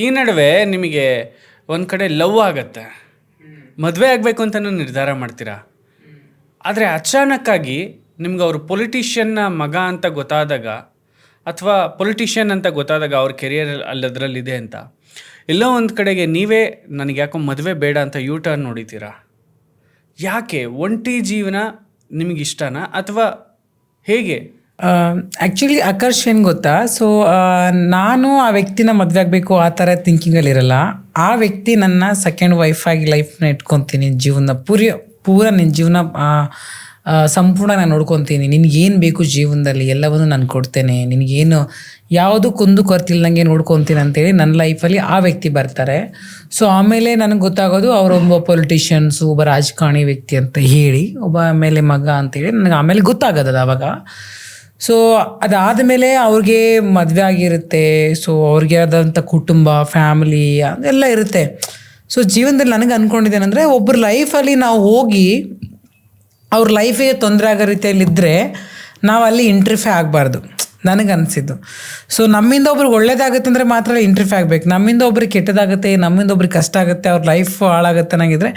ಈ ನಡುವೆ ನಿಮಗೆ ಒಂದು ಕಡೆ ಲವ್ ಆಗತ್ತೆ, ಮದುವೆ ಆಗಬೇಕು ಅಂತಲೂ ನಿರ್ಧಾರ ಮಾಡ್ತೀರಾ. ಆದರೆ ಅಚಾನಕ್ಕಾಗಿ ನಿಮ್ಗೆ ಅವರು ಪೊಲಿಟಿಷಿಯನ್ನ ಮಗ ಅಂತ ಗೊತ್ತಾದಾಗ, ಅಥವಾ ಪೊಲಿಟಿಷಿಯನ್ ಅಂತ ಗೊತ್ತಾದಾಗ ಅವ್ರ ಕೆರಿಯರ್ ಅಲ್ಲದ್ರಲ್ಲಿದೆ ಅಂತ, ಎಲ್ಲೋ ಒಂದು ಕಡೆಗೆ ನೀವೇ ನನಗೆ ಯಾಕೋ ಮದುವೆ ಬೇಡ ಅಂತ ಯೂ ಟರ್ನ್ ನೋಡಿತೀರಾ. ಯಾಕೆ? ಒಂಟಿ ಜೀವನ ನಿಮಗೆ ಇಷ್ಟನಾ ಅಥವಾ ಹೇಗೆ? ಆ್ಯಕ್ಚುಲಿ ಆಕರ್ಷ್ ಏನು ಗೊತ್ತಾ, ಸೊ ನಾನು ಆ ವ್ಯಕ್ತಿನ ಮದುವೆ ಆಗಬೇಕು ಆ ಥರ ಥಿಂಕಿಂಗಲ್ಲಿರಲ್ಲ. ಆ ವ್ಯಕ್ತಿ ನನ್ನ ಸೆಕೆಂಡ್ ವೈಫಾಗಿ ಲೈಫ್ನ ಇಟ್ಕೊತೀನಿ, ಜೀವನ ಪೂರ ನಿನ್ನ ಜೀವನ ಸಂಪೂರ್ಣ ನಾನು ನೋಡ್ಕೊತೀನಿ. ನಿನಗೇನು ಬೇಕು ಜೀವನದಲ್ಲಿ ಎಲ್ಲವನ್ನು ನಾನು ಕೊಡ್ತೇನೆ, ನಿನಗೇನು ಯಾವುದು ಕುಂದು ಕೊರತಿಲ್ದಂಗೆ ನೋಡ್ಕೊತೀನಿ ಅಂತೇಳಿ ನನ್ನ ಲೈಫಲ್ಲಿ ಆ ವ್ಯಕ್ತಿ ಬರ್ತಾರೆ. ಸೊ ಆಮೇಲೆ ನನಗೆ ಗೊತ್ತಾಗೋದು ಅವರೊಬ್ಬ ಪೊಲಿಟಿಷಿಯನ್ಸು, ಒಬ್ಬ ರಾಜಕಾರಣಿ ವ್ಯಕ್ತಿ ಅಂತ ಹೇಳಿ, ಒಬ್ಬ ಮೇಲೆ ಮಗ ಅಂತೇಳಿ ನನಗೆ ಆಮೇಲೆ ಗೊತ್ತಾಗೋದು ಆವಾಗ. ಸೊ ಅದಾದಮೇಲೆ ಅವ್ರಿಗೆ ಮದುವೆ ಆಗಿರುತ್ತೆ. ಸೊ ಅವ್ರಿಗೆ ಆದಂಥ ಕುಟುಂಬ, ಫ್ಯಾಮಿಲಿ ಅದೆಲ್ಲ ಇರುತ್ತೆ. ಸೊ ಜೀವನದಲ್ಲಿ ನನಗೆ ಅಂದ್ಕೊಂಡಿದ್ದೇನೆಂದರೆ, ಒಬ್ಬರ ಲೈಫಲ್ಲಿ ನಾವು ಹೋಗಿ ಅವ್ರ ಲೈಫಿಗೆ ತೊಂದರೆ ಆಗೋ ರೀತಿಯಲ್ಲಿದ್ದರೆ ನಾವು ಅಲ್ಲಿ ಇಂಟ್ರಿಫೈ ಆಗಬಾರ್ದು, ನನಗೆ ಅನಿಸಿದ್ದು. ಸೊ ನಮ್ಮಿಂದ ಒಬ್ರಿಗೆ ಒಳ್ಳೇದಾಗುತ್ತೆ ಅಂದರೆ ಮಾತ್ರ ಇಂಟ್ರಿಫೈ ಆಗಬೇಕು. ನಮ್ಮಿಂದ ಒಬ್ರಿಗೆ ಕೆಟ್ಟದಾಗುತ್ತೆ, ನಮ್ಮಿಂದ ಒಬ್ರಿಗೆ ಕಷ್ಟ ಆಗುತ್ತೆ, ಅವ್ರ ಲೈಫ್ ಹಾಳಾಗುತ್ತೆ ಅನ್ನಂಗಿದ್ರೆ